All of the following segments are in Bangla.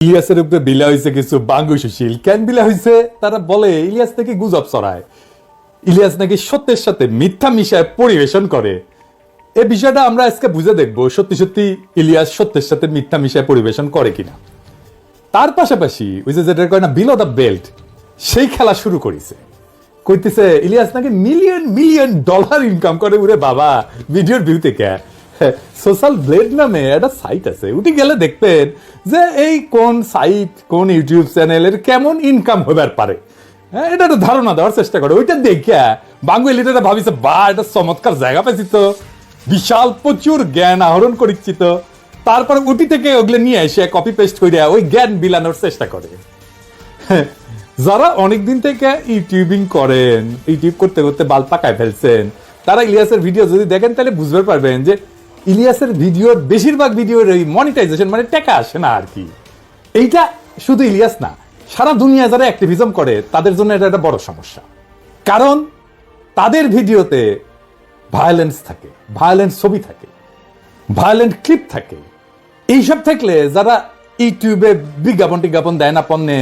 ইলিয়াসের উপরে বিলা হয়েছে কিছু বাঙ্গু সুশীল। কেন বিলা হয়েছে? তারা বলে ইলিয়াস নাকি গুজব ছড়ায়, ইলিয়াস নাকি সত্যের সাথে মিথ্যা মিশায় পরিবেশন করে। এই বিষয়টা আমরা আজকে বুঝে দেখবো সত্যি সত্যি ইলিয়াস সত্যের সাথে মিথ্যা মিশায় পরিবেশন করে কিনা। তার পাশাপাশি ওই যে যেটা কয় না বিলো দ্য বেল্ট, সেই খেলা শুরু করেছে। কইতেছে ইলিয়াস নাকি মিলিয়ন মিলিয়ন ডলার ইনকাম করে। উরে বাবা, ভিডিওর ভিউ থেকে সোশ্যাল ব্লেড নামে একটা সাইট আছে, উঠে গেলে দেখবেন যে এই কোন সাইট কোন ইউটিউব চ্যানেলের কেমন ইনকাম হবার পারে, হ্যাঁ, এটা একটা ধারণা দেওয়ার চেষ্টা করে। ওইটা দেখিয়া বাঙালিটা ভাবিছে বা এটা চমৎকার জায়গা পেয়েছি তো, বিশাল প্রচুর জ্ঞান আহরণ করিচ্ছি তো। তারপর উটি থেকে ওগুলো নিয়ে এসে কপি পেস্ট করিয়া ওই জ্ঞান বিলানোর চেষ্টা করে। যারা অনেকদিন থেকে ইউটিউবিং করেন, ইউটিউব করতে করতে বাল পাকায় ফেলছেন, তারা ইলিয়াসের ভিডিও যদি দেখেন তাহলে বুঝতে পারবেন যে ইলিয়াসের ভিডিওর বেশিরভাগ ভিডিওর এই মনিটাইজেশন মানে টাকা আসে না আর কি। এইটা শুধু ইলিয়াস না, সারা দুনিয়া যারা অ্যাক্টিভিজম করে তাদের জন্য এটা একটা বড় সমস্যা। কারণ তাদের ভিডিওতে ভায়োলেন্স থাকে, ভায়োলেন্স ছবি থাকে, ভায়োলেন্ট ক্লিপ থাকে। এইসব থাকলে যারা ইউটিউবে বিজ্ঞাপন টিজ্ঞাপন দেয় না পণ্যে,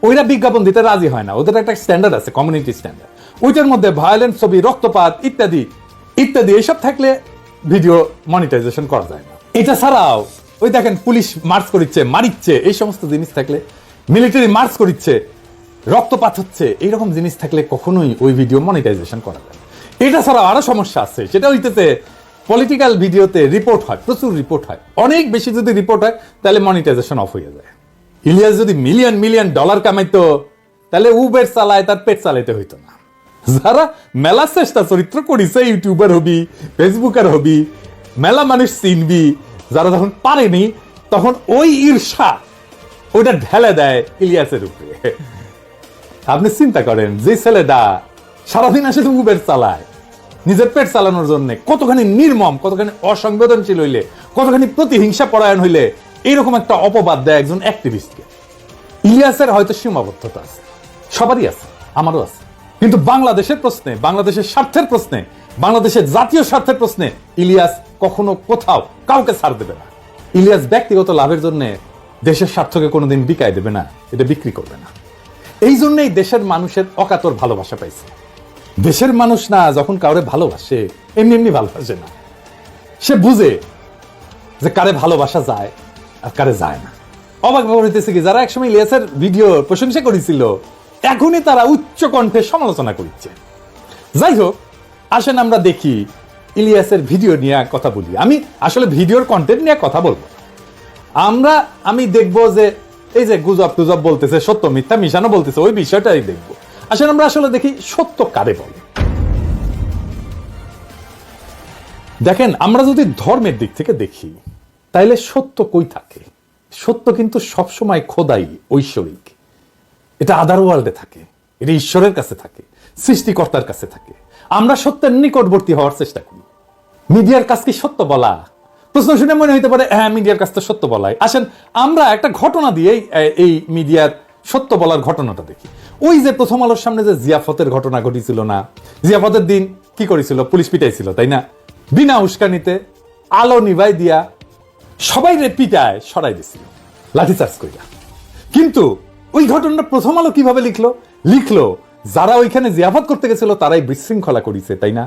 ওইরা বিজ্ঞাপন দিতে রাজি হয় না। ওদের একটা স্ট্যান্ডার্ড আছে, কমিউনিটি স্ট্যান্ডার্ড। ওইটার মধ্যে ভায়োলেন্ট ছবি, রক্তপাত ইত্যাদি ইত্যাদি এইসব থাকলে ভিডিও মনিটাইজেশন করা যায় না। এটা ছাড়াও ওই দেখেন পুলিশ মার্চ করিচ্ছে, মারিচ্ছে, এই সমস্ত জিনিস থাকলে, মিলিটারি মার্চ করিচ্ছে, রক্তপাত হচ্ছে, এইরকম জিনিস থাকলে কখনোই ওই ভিডিও মনিটাইজেশন করা যায় না। এটা ছাড়াও আরো সমস্যা আছে, সেটা হইতেছে পলিটিক্যাল ভিডিওতে রিপোর্ট হয়, প্রচুর রিপোর্ট হয়। অনেক বেশি যদি রিপোর্ট হয় তাহলে মনিটাইজেশন অফ হয়ে যায়। ইলিয়াস যদি মিলিয়ন মিলিয়ন ডলার কামাইতো তাহলে উবের চালায়, তার পেট চালাইতে হইতো না। যারা মেলা চেষ্টা চরিত্র করিছে, ইউটিউবার হবি, ফেসবুকার হবি, মেলা মানুষ চিনবি, যারা যখন পারেনি তখন ওই ঈর্ষা ওইটা ঢেলে দেয় ইলিয়াসের উপরে। আপনি চিন্তা করেন, যে ছেলেটা সারাদিন আসে তো উবের চালায় নিজের পেট চালানোর জন্য, কতখানি নির্মম, কতখানি অসংবেদনশীল হইলে, কতখানি প্রতিহিংসা পরায়ণ হইলে এইরকম একটা অপবাদ দেয় একজন অ্যাক্টিভিস্টকে। ইলিয়াসের হয়তো সীমাবদ্ধতা আছে, সবারই আছে, আমারও আছে, কিন্তু বাংলাদেশের প্রশ্নে, বাংলাদেশের স্বার্থের প্রশ্নে, বাংলাদেশের জাতীয় স্বার্থের প্রশ্নে ইলিয়াস কখনো কোথাও কাউকে ছাড় দেবে না। ইলিয়াস ব্যক্তিগত লাভের জন্য দেশের স্বার্থকে কোনোদিন বিকায় দেবে না, এটা বিক্রি করবে না। এই জন্যই দেশের মানুষের অকাতর ভালোবাসা পাইছে। দেশের মানুষ না যখন কাউরে ভালোবাসে এমনি এমনি ভালোবাসে না, সে বুঝে যে কারে ভালোবাসা যায় আর কারে যায় না। অবাক ব্যাপার হইতেছে কি, যারা একসময় ইলিয়াসের ভিডিও প্রশংসা করেছিল এখনই তারা উচ্চ কণ্ঠে সমালোচনা করছে। যাই হোক, আসেন আমরা দেখি ইলিয়াসের ভিডিও নিয়ে কথা বলি। আমি আসলে ভিডিওর কন্টেন্ট নিয়ে কথা বলবো। আমি দেখবো যে এই যে গুজব টুজব বলতেছে, সত্য মিথ্যা মিশানো বলতেছে, ওই বিষয়টাই দেখবো। আসেন আমরা আসলে দেখি সত্য কারে বলে। দেখেন, আমরা যদি ধর্মের দিক থেকে দেখি তাইলে সত্য কই থাকে? সত্য কিন্তু সবসময় খোদাই, ঐশ্বরিক। এটা আদার ওয়ার্ল্ডে থাকে, এটা ঈশ্বরের কাছে থাকে, সৃষ্টিকর্তার কাছে থাকে। আমরা সত্যের নিকটবর্তী হওয়ার চেষ্টা করি। মিডিয়ার কাজ কি সত্য বলা? প্রশ্ন শুনে মনে হইতে পারে হ্যাঁ, মিডিয়ার কাজ তো সত্য বলাই। আসেন আমরা একটা ঘটনা দিয়ে এই মিডিয়ার সত্য বলার ঘটনাটা দেখি। ওই যে প্রথম আলোর সামনে যে জিয়াফতের ঘটনা ঘটেছিল না, জিয়াফতের দিন কি করেছিল? পুলিশ পিটাইছিল, তাই না? বিনা উস্কানিতে আলো নিভাই দিয়া সবাই পিটায় সরাই দিছিল লাঠিচার্জ কইরা। কিন্তু ওই ঘটনাটা প্রথম আলো কিভাবে লিখলো যারা ওইখানে জিয়াফত করতে গেছিল তারাই বিশৃঙ্খলা করেছে, তাই না?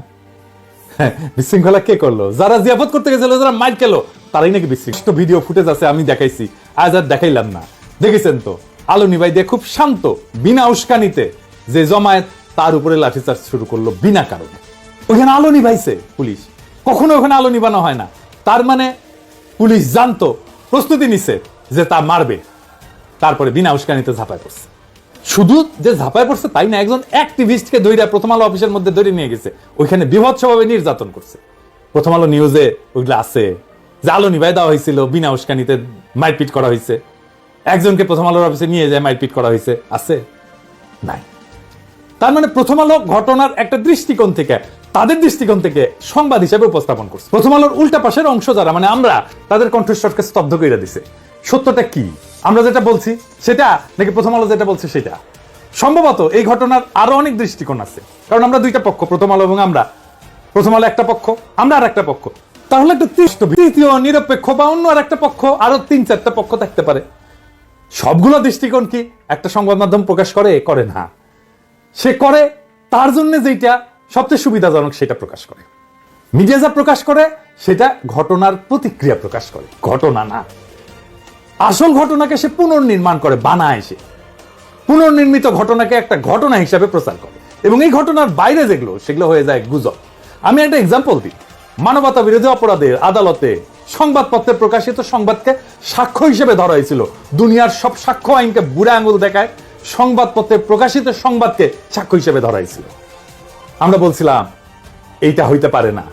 বিশৃঙ্খলা কে করলো? যারা জিয়াফত করতে গেছিল, যারা মাইর খেলো, তারাই নাকি বিশৃঙ্খলা। ভিডিও ফুটেজ আছে, আমি দেখাইছি, আজ আর দেখাইলাম না। দেখেছেন তো, আলো নিভাই দিয়ে খুব শান্ত, বিনা উস্কানিতে যে জমায়েত তার উপরে লাঠিচার্জ শুরু করলো বিনা কারণে। ওখানে আলো নিভাইছে পুলিশ, কখনো ওখানে আলো নিভানো হয় না। তার মানে পুলিশ জানতো, প্রস্তুতি নিছে যে তা মারবে, তারপরে বিনা উস্কানিতে ঝাঁপায় পড়ছে। শুধু যে ঝাঁপায় পড়ছে তাই না, একজন অ্যাক্টিভিস্টকে ধইরা প্রথম আলো অফিসের মধ্যে ধরে নিয়ে গেছে, ওইখানে বিভৎসভাবে নির্যাতন করছে। প্রথম আলো নিউজে ওইগুলো আছে যে আলো নিভাই দেওয়া হয়েছিল, বিনা উস্কানিতে মারপিট করা হয়েছে, একজনকে প্রথম আলোর অফিসে নিয়ে যায় মারপিট করা হয়েছে, আছে? নাই। তার মানে প্রথম আলো ঘটনার একটা দৃষ্টিকোণ থেকে, তাদের দৃষ্টিকোণ থেকে সংবাদ হিসেবে উপস্থাপন করছে। প্রথম আলোর উল্টা পাশের অংশ যারা, মানে আমরা, তাদের কণ্ঠস্বরকে স্তব্ধ করে দিছে। সত্যটা কি? আমরা যেটা বলছি সেটা নাকি প্রথম আলো যেটা বলছে সেটা? সম্ভবত এই ঘটনার আরো অনেক দৃষ্টিকোণ আছে, কারণ আমরা দুইটা পক্ষ, প্রথম আলো এবং আমরা। প্রথম আলো একটা পক্ষ, আমরা আর একটা পক্ষ। তাহলে একটা তৃতীয় নিরপেক্ষ বা অন্য আর একটা পক্ষ, আরো 3-4টা পক্ষ থাকতে পারে। সবগুলো দৃষ্টিকোণ কি একটা সংবাদ মাধ্যম প্রকাশ করে না। সে করে তার জন্য যেটা সবচেয়ে সুবিধাজনক সেটা প্রকাশ করে। মিডিয়া যা প্রকাশ করে সেটা ঘটনার প্রতিক্রিয়া প্রকাশ করে, ঘটনা না। আসল ঘটনাকে সে পুনর্নির্মাণ করে, বানায়। সে পুনর্নির্মিত ঘটনাকে একটা ঘটনা হিসাবে প্রচার করে এবং এই ঘটনার বাইরে সেগুলো হয়ে যায় গুজব। আমি একটা এক্সাম্পল দিই। মানবতা বিরোধী অপরাধের আদালতে সংবাদপত্রে প্রকাশিত সংবাদকে সাক্ষ্য হিসেবে ধরা হয়েছিল। দুনিয়ার সব সাক্ষ্য আইনকে বুড়া আঙুল দেখায় সংবাদপত্রে প্রকাশিত সংবাদকে সাক্ষ্য হিসেবে ধরা হয়েছিল। আমরা বলছিলাম এইটা হইতে পারে না,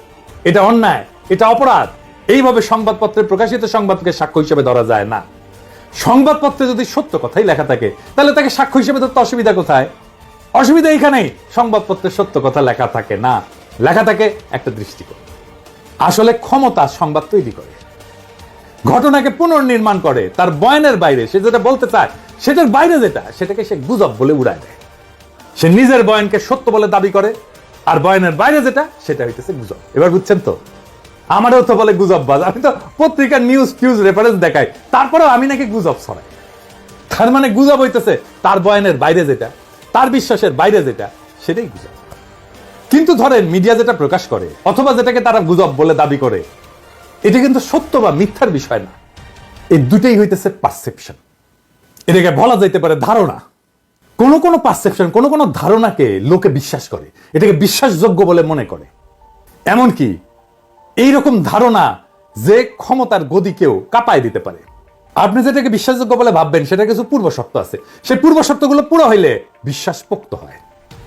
এটা অন্যায়, এটা অপরাধ। এইভাবে সংবাদপত্রে প্রকাশিত সংবাদকে সাক্ষ্য হিসেবে ধরা যায় না। সংবাদপত্রে যদি সত্য কথাই লেখা থাকে তাহলে তাকে সাক্ষ্য হিসেবে ধরতে অসুবিধা কোথায়? অসুবিধা এইখানেই, সংবাদপত্রে সত্য কথা লেখা থাকে না, লেখা থাকে একটা দৃষ্টিকোণ। আসলে ক্ষমতা সংবাদ তৈরি করে, ঘটনাকে পুনর্নির্মাণ করে, তার বয়ানের বাইরে সে যেটা বলতে চায় সেটার বাইরে সেটাকে সে গুজব বলে উড়ায় দেয়। সে নিজের বয়ানকে সত্য বলে দাবি করে, আর বয়ানের বাইরে সেটা হইতেছে গুজব। এবার বুঝছেন তো? আমারও তো বলে গুজববাজ। আমি তো পত্রিকার নিউজ রেফারেন্স দেখাই, তারপরেও আমি নাকি গুজব ছড়াই। তার মানে গুজব হইতেছে তার বয়ানের বাইরে তার বিশ্বাসের বাইরে সেটাই গুজব। কিন্তু ধরেন মিডিয়া যেটা প্রকাশ করে অথবা যেটাকে তারা গুজব বলে দাবি করে, এটা কিন্তু সত্য বা মিথ্যার বিষয় না। এই দুটেই হইতেছে পারসেপশন। এটাকে বলা যাইতে পারে ধারণা। কোন পারসেপশন, কোন ধারণাকে লোকে বিশ্বাস করে, এটাকে বিশ্বাসযোগ্য বলে মনে করে। এমনকি এইরকম ধারণা যে ক্ষমতার গদিকেও কাঁপায় দিতে পারে। আপনি যেটাকে বিশ্বাসযোগ্য বলে ভাববেন সেটা কিছু পূর্ব শর্ত আছে, সেই পূর্ব শর্তগুলো পুরো হইলে বিশ্বাস পোক্ত হয়।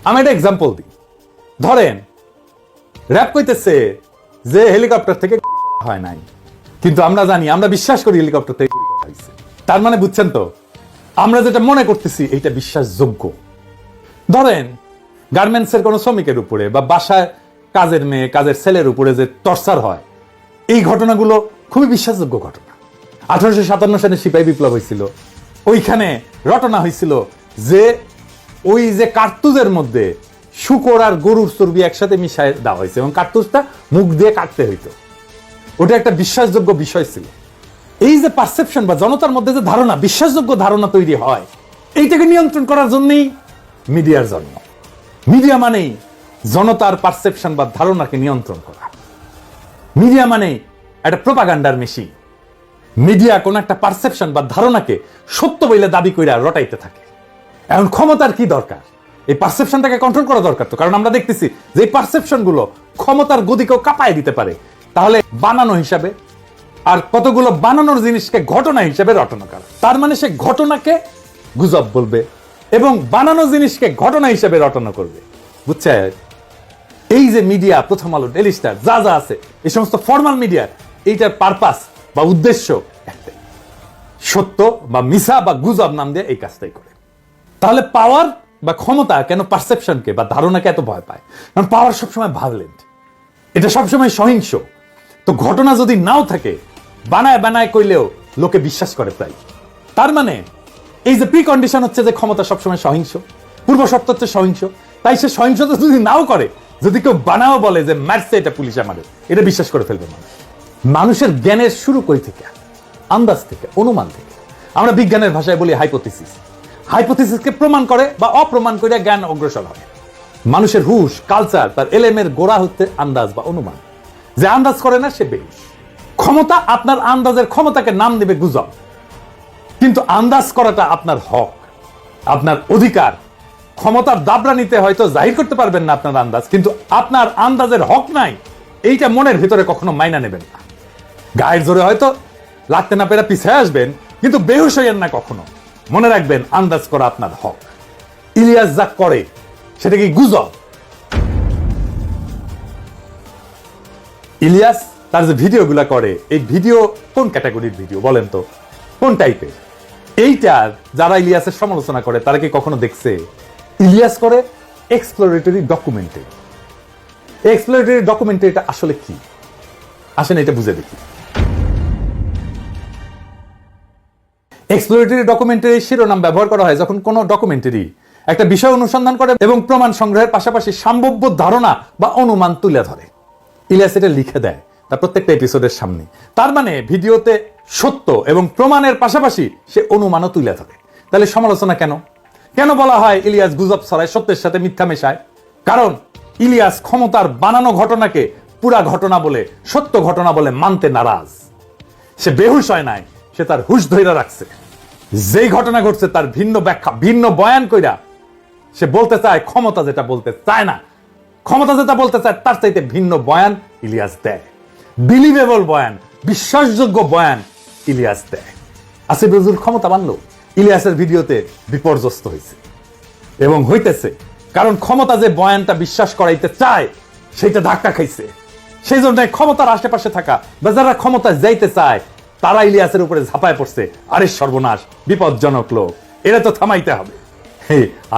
আমি একটা এক্সাম্পল দিই। ধরেন র‍্যাব কইতেছে যে হেলিকপ্টার থেকে হয় নাই, কিন্তু আমরা জানি, আমরা বিশ্বাস করি হেলিকপ্টার থেকে হয়েছে। তার মানে বুঝছেন তো, আমরা যেটা মনে করতেছি এটা বিশ্বাসযোগ্য। ধরেন গার্মেন্টসের কোন শ্রমিকের উপরে বা বাসায় কাজের মেয়ে, কাজের ছেলের উপরে যে টর্চার হয়, এই ঘটনাগুলো খুবই বিশ্বাসযোগ্য ঘটনা। 1857 সালে সিপাহী বিপ্লব হয়েছিল, ওইখানে রটনা হয়েছিল যে ওই যে কার্তুজের মধ্যে শুকর আর গরুর চর্বি একসাথে মিশায় দেওয়া হয়েছে এবং কার্তুজটা মুখ দিয়ে কাটতে হইতো। ওটা একটা বিশ্বাসযোগ্য বিষয় ছিল। এই যে পারসেপশন বা জনতার মধ্যে যে ধারণা, বিশ্বাসযোগ্য ধারণা তৈরি হয়, এইটাকে নিয়ন্ত্রণ করার জন্যই মিডিয়ার জন্ম। মিডিয়া মানেই জনতার পারসেপশন বা ধারণাকে নিয়ন্ত্রণ করা। মিডিয়া মানে একটা প্রোপাগান্ডার মেশিন। মিডিয়া কোন একটা পারসেপশন বা ধারণাকে সত্য বলে দাবি কইরা রটাইতে থাকে। এখন ক্ষমতার কি দরকার? এই পারসেপশনটাকে কন্ট্রোল করা দরকার তো, কারণ আমরা দেখতেছি যে এই পারসেপশন গুলো ক্ষমতার গদিকেও কাঁপায় দিতে পারে। তাহলে বানানো হিসাবে আর কতগুলো বানানোর জিনিসকে ঘটনা হিসাবে রটনা করা, তার মানে সে ঘটনাকে গুজব বলবে এবং বানানো জিনিসকে ঘটনা হিসাবে রটনা করবে। বুঝছে? এই যে মিডিয়া, প্রথম আলো, ডেইলি স্টার, যা যা আছে, এই সমস্ত ফর্মাল মিডিয়ার এইটার পারপাস বা উদ্দেশ্য একটাই, সত্য বা মিছা বা গুজব নাম দিয়ে এই কাজটাই করে। তাহলে পাওয়ার বা ক্ষমতা কেন পারসেপশনকে বা ধারণাকে এত ভয় পায়? কারণ পাওয়ার সবসময় ভায়োলেন্ট, এটা সবসময় সহিংস। তো ঘটনা যদি নাও থাকে, বানায় বানায় কইলেও লোকে বিশ্বাস করে প্রায়। তার মানে এই যে প্রি কন্ডিশন হচ্ছে যে ক্ষমতা সবসময় সহিংস, পূর্ব শর্ত হচ্ছে সহিংস। তাই সে সহিংসতা যদি নাও করে, যদি কেউ বানাও বলে যে মারছে এটা পুলিশ আমাদের, এটা বিশ্বাস করে ফেলবে মানুষ। মানুষের জ্ঞানের শুরু কই থেকে? আন্দাজ থেকে, অনুমান থেকে। আমরা বিজ্ঞানের ভাষায় বলি হাইপোথিসিস। হাইপোথিসিসকে প্রমাণ করে বা অপ্রমাণ করে জ্ঞান অগ্রসর হয়। মানুষের হুশ, কালচার, তার এলেমের গোড়া হচ্ছে আন্দাজ বা অনুমান। যে আন্দাজ করে না সে বেহুশ। ক্ষমতা আপনার আন্দাজের ক্ষমতাকে নাম দেবে গুজব, কিন্তু আন্দাজ করাটা আপনার হক, আপনার অধিকার। ক্ষমতার দাবরা নিতে হয়তো জাহির করতে পারবেন না আপনার আন্দাজ, কিন্তু আপনার আন্দাজের হক নাই এইটা মনের ভিতরে কখনো মাইনা নেবেন না। গায়ের জোরে হয়তো লাগতে না পেরে পিছিয়ে আসবেন, কিন্তু বেহুশ হইয়েন না কখনো। মনে রাখবেন আন্দাজ করা আপনার হক। ইলিয়াস যা করে সেটা কি গুজব? ইলিয়াস তার যে ভিডিওগুলা করে, এই ভিডিও কোন ক্যাটাগরির ভিডিও বলেন তো? কোন টাইপের? এইটার যারা ইলিয়াসের সমালোচনা করে তারা কি কখনো দেখছে? ইলিয়াস করে এক্সপ্লোরেটরি ডকুমেন্টারি। এক্সপ্লোরেটরি ডকুমেন্টারিটা আসলে কি? আসেন এটা বুঝে দেখি। এক্সপ্লোরেটরি ডকুমেন্টারি শিরোনাম ব্যবহার করা হয় যখন কোনো ডকুমেন্টারি একটা বিষয় অনুসন্ধান করে এবং প্রমাণ সংগ্রহের পাশাপাশি সম্ভাব্য ধারণা বা অনুমান তুলে ধরে। ইলিয়াস এটা লিখে দেয় তার প্রত্যেকটা এপিসোডের সামনে। তার মানে ভিডিওতে সত্য এবং প্রমাণের পাশাপাশি সে অনুমানও তুলে ধরে। তাহলে সমালোচনা কেন? কেন বলা হয় ইলিয়াস গুজব ছড়ায়, সত্যের সাথে মিথ্যা মেশায়? কারণ ইলিয়াস ক্ষমতার বানানো ঘটনাকে পুরা ঘটনা বলে, সত্য ঘটনা বলে মানতে নারাজ। সে বেহুশ হয় নাই, সে তার হুশ ধইরা রাখছে। যেই ঘটনা ঘটছে তার ভিন্ন ব্যাখ্যা, ভিন্ন বয়ান কইরা সে বলতে চায় ক্ষমতা যেটা বলতে চায় না, ক্ষমতা যেটা বলতে চায় তার চাইতে ভিন্ন বয়ান ইলিয়াস দেয়। বিলিভেবল বয়ান, বিশ্বাসযোগ্য বয়ান ইলিয়াস দেয়। আসিফ নজরুল ক্ষমতা বানলো, ইলিয়াসের ভিডিওতে বিপর্যস্ত হয়েছে এবং হইতেছে। কারণ ক্ষমতা যে বয়ানটা বিশ্বাস করাইতে চায় সেটা ধাক্কা খাইছে। সেই জন্য ক্ষমতার আশেপাশে থাকা বা যারা ক্ষমতা যাইতে চায় তারা ইলিয়াসের উপরে ঝাঁপায় পড়ছে। আরে সর্বনাশ, বিপজ্জনক লোক, এরা তো থামাইতে হবে।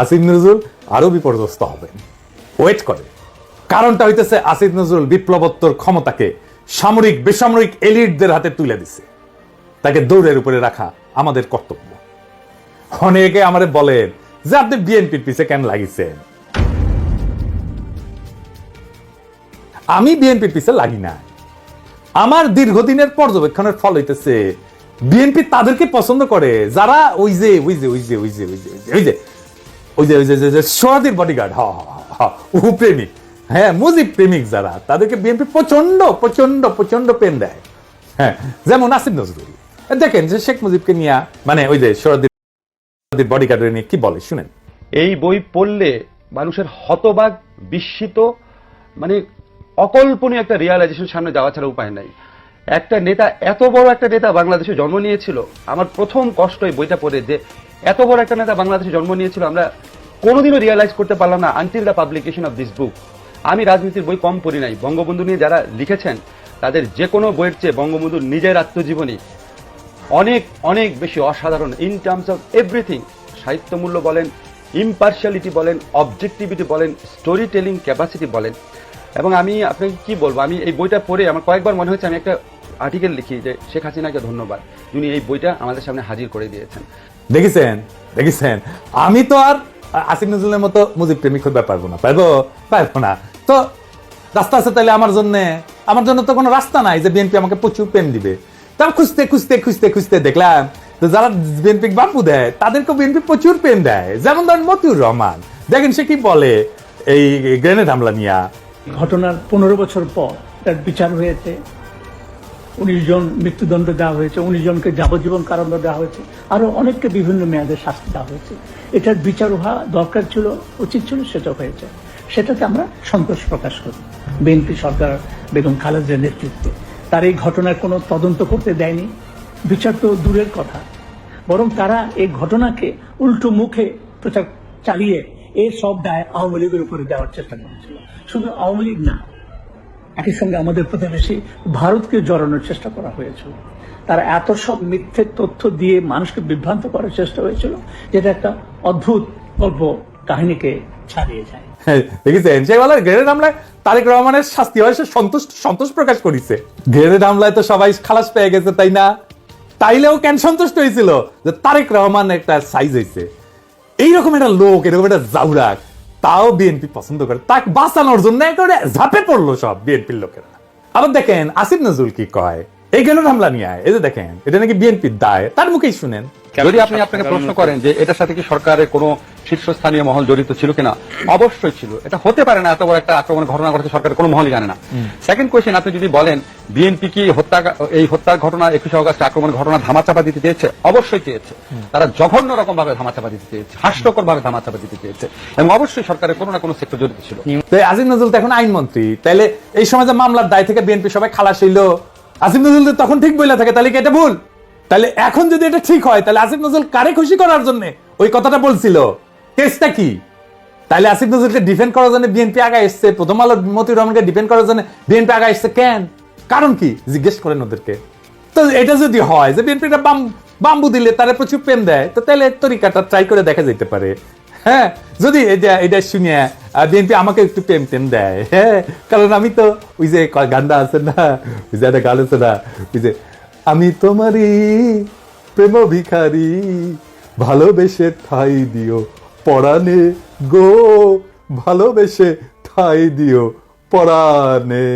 আসিফ নজরুল আরো বিপর্যস্ত হবেন, ওয়েট করে। কারণটা হইতেছে আসিফ নজরুল বিপ্লবোত্তর ক্ষমতাকে সামরিক বেসামরিক এলিটদের হাতে তুলে দিছে। তাকে দৌড়ের উপরে রাখা আমাদের কর্তব্য। অনেকে আমারে বলেন যে আপনি বিএনপির পিছে কেন লাগিয়েছেন। আমি বিএনপির পিছে লাগি না। আমার দীর্ঘদিনের পর্যবেক্ষণের ফল হইতেছে বিএনপি তাদেরকে পছন্দ করে যারা ওই যে ওই যে ওই যে ওই যে ওই যে ওই যে ওই যে ওই যে সোহাদির বডিগার্ড, প্রেমিক, হ্যাঁ মুজিব প্রেমিক যারা, তাদেরকে বিএনপি প্রচন্ড প্রচন্ড প্রচন্ড পেন দেয়। হ্যাঁ, যেমন আসিফ নজরুল দেখেন যে শেখ মুজিবকে নিয়ে, মানে ওই যে সোহাদির বডিগার্ডের নিয়ে কি বলে শুনেন। এই বই পড়লে মানুষের হতবাক, বিস্মিত, মানে অকল্পনীয় একটা রিয়ালাইজেশন সামনে যাওয়া ছাড়া উপায় নাই। একটা নেতা, এত বড় একটা নেতা বাংলাদেশে জন্ম নিয়েছিল। আমার প্রথম কষ্ট এই বইটা পড়ে যে এত বড় একটা নেতা বাংলাদেশে জন্ম নিয়েছিল, আমরা কোনোদিনও রিয়ালাইজ করতে পারলাম না until the publication of this book. আমি রাজনীতির বই কম পড়ি নাই, বঙ্গবন্ধু নিয়ে যারা লিখেছেন তাদের যে কোনো বইয়ের চেয়ে বঙ্গবন্ধুর নিজের আত্মজীবনী অনেক অনেক বেশি অসাধারণ ইন টার্মস অফ এভরিথিং। সাহিত্যমূল্য বলেন, ইম্পার্শিয়ালিটি বলেন, অবজেক্টিভিটি বলেন, স্টোরি টেলিং ক্যাপাসিটি বলেন। এবং আমি আপনাকে কি বলবো, আমি এই বইটা পড়ে আমার কয়েকবার মনে হচ্ছে আমি একটা আর্টিকেল লিখি যে শেখ হাসিনাকে ধন্যবাদ, যিনি এই বইটা আমাদের সামনে হাজির করে দিয়েছেন। দেখেছেন দেখেছেন, আমি তো আর আসিফ নজরুলের মতো মুজিব প্রেমিক হতে পারবো না। তো রাস্তা আছে তাহলে আমার জন্য তো কোনো রাস্তা নাই যে বিএনপি আমাকে প্রচুর প্রেম দিবে। তা খুঁজতে খুঁজতে খুঁজতে খুঁজতে দেখলাম তো যারা বিএনপি বাপু দেয় তাদেরকে বিএনপি প্রচুর প্রেম দেয়। যেমন ধরেন মতিউর রহমান, দেখেন সে কি বলে এই গ্রেনেড হামলা নিয়ে। ঘটনার 15 বছর পর তার বিচার হয়েছে, 19 জন মৃত্যুদণ্ড দেওয়া হয়েছে, 19 জনকে যাবজ্জীবন কারাদণ্ড দেওয়া হয়েছে, আরো অনেককে বিভিন্ন মেয়াদে শাস্তি দেওয়া হয়েছে। এটার বিচার হওয়া দরকার ছিল, উচিত ছিল, সেটা হয়েছে। সেটাতে আমরা সন্তোষ প্রকাশ করি। বিএনপি সরকার বেগম খালেদার নেতৃত্বে তার এই ঘটনার কোনো তদন্ত করতে দেয়নি, বিচার তো দূরের কথা, বরং তারা এই ঘটনাকে উল্টো মুখে প্রচার চালিয়ে এই সব দায় আওয়ামী লীগের উপরে দেওয়ার চেষ্টা করেছিল। শুধু আওয়ামী লীগ না, একই সঙ্গে আমাদের প্রতিবেশী ভারতকে জড়ানোর চেষ্টা করা হয়েছিল। তারা এত সব মিথ্যে তথ্য দিয়ে মানুষকে বিভ্রান্ত করার চেষ্টা হয়েছিল, যেটা একটা অদ্ভুত গল্প কাহিনীকে ছাড়িয়ে যায়। দেখেছেন সেই বলে গ্রেনেড হামলায় তারেক রহমানের শাস্তি হয়, সে সন্তোষ প্রকাশ করেছে। গ্রেনেড হামলায় তো সবাই খালাস পেয়ে গেছে, তাই না? তাইলেও কেন সন্তুষ্ট হয়েছিল যে তারেক রহমান একটা সাইজ হয়েছে। এইরকম একটা লোক, এরকম একটা জাউরাক, তাও বিএনপি পছন্দ করে, তাকে বাঁচানোর জন্য একেবারে ঝাঁপে পড়লো সব বিএনপির লোকেরা। আবার দেখেন আসিফ নজরুল কি কয় এই গ্রেনেড হামলা নিয়ে, এই যে দেখেন এটা নাকি বিএনপির দায়, তার মুখেই শুনেন। যদি আপনি আপনাকে প্রশ্ন করেন যে এটার সাথে কি সরকারের কোনো শীর্ষস্থানীয় মহল জড়িত ছিল কিনা, অবশ্যই ছিল। এটা হতে পারে না এত বড় একটা আক্রমণ ঘটনা ঘটেছে সরকারের কোনো মহলই জানে না। সেকেন্ড কোয়েশ্চেন, আপনি যদি বলেন বিএনপি কি এই হত্যার ঘটনা, 21 আগস্ট আক্রমণের ঘটনা ধামাচাপা দিতে চেয়েছে, অবশ্যই চেয়েছে। তারা জঘন্য রকম ভাবে ধামাচাপা দিতে চেয়েছে, হাস্যকর ভাবে ধামাচাপা দিতে চেয়েছে, এবং অবশ্যই সরকারের কোনো না কোনো সেক্টর জড়িত ছিল। আসিফ নজরুল তো এখন আইনমন্ত্রী, তাইলে এই সময় যে মামলার দায় থেকে বিএনপি সবাই খালাস হইল, আসিফ নজরুল তখন ঠিক বলে থাকে, তাহলে কি এটা ভুল? তাহলে এখন যদি এটা ঠিক হয় তাহলে আসিফ নজরুল কারে খুশি করার জন্য ওই কথাটা বলছিল? কেসটা কি? তাহলে আসিফ নজরুলকে ডিফেন্ড করার জন্য বিএনপি আগে এসছে, প্রথম আলো মতিউর রহমানকে ডিফেন্ড করার জন্য বিএনপি আগে এসছে কেন? কারণ কি জিজ্ঞেস করেন ওদেরকে। তো এটা যদি হয় যে বিএনপি বাম্বু দিলে তারা প্রচুর প্রেম দেয়, তো তাহলে তরিকাটা ট্রাই করে দেখা যেতে পারে। হ্যাঁ, যদি এটা শুনে বিএনপি আমাকে একটু প্রেম টেম দেয়, হ্যাঁ, কারণ আমি তো ওই যে গানটা আছে না, ওই যে একটা গান আছে না, ওই যে আমি তোমারই প্রেম ভিখারি, ভালোবেসে ঠাই দিও পরাণে গো, ভালোবেসে ঠাই দিও পরাণে।